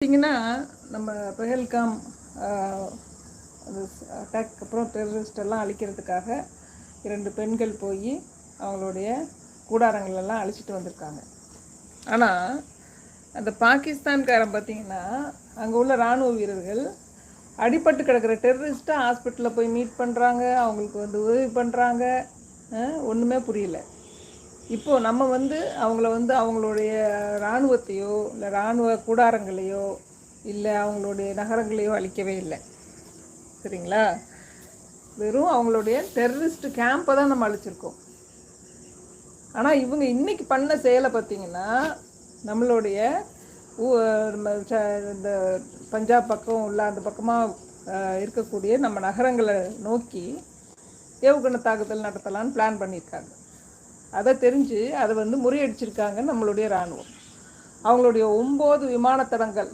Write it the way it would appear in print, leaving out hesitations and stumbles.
பார்த்தீங்கன்னா நம்ம பெஹல்காம் அந்த அட்டாக் அப்புறம் டெரரிஸ்ட் எல்லாம் அழிக்கிறதுக்காக 2 பெண்கள் போய் அவங்களுடைய கூடாரங்களெல்லாம் அழிச்சிட்டு வந்திருக்காங்க. ஆனால் அந்த பாகிஸ்தான்காரன் பார்த்திங்கன்னா அங்கே உள்ள இராணுவ வீரர்கள் அடிபட்டு கிடக்கிற டெரரிஸ்ட்டை ஹாஸ்பிட்டலில் போய் மீட் பண்ணுறாங்க, அவங்களுக்கு உதவி பண்ணுறாங்க. ஒன்றுமே புரியல. இப்போது நம்ம அவங்கள அவங்களுடைய இராணுவத்தையோ இல்லை இராணுவ கூடாரங்களையோ இல்லை அவங்களுடைய நகரங்களையோ அழிக்கவே இல்லை. சரிங்களா? வெறும் அவங்களுடைய டெரரிஸ்ட் கேம்பை தான் நம்ம அழிச்சிருக்கோம். ஆனால் இவங்க இன்றைக்கி பண்ண செயலை பார்த்திங்கன்னா நம்மளுடைய இந்த பஞ்சாப் பக்கம் உள்ள அந்த பக்கமாக இருக்கக்கூடிய நம்ம நகரங்களை நோக்கி ஏவுகணை தாக்குதல் நடத்தலான்னு பிளான் பண்ணியிருக்காங்க. அதை தெரிஞ்சு அதை முறியடிச்சிருக்காங்க நம்மளுடைய இராணுவம். அவங்களுடைய 9 விமானத்தடங்கள்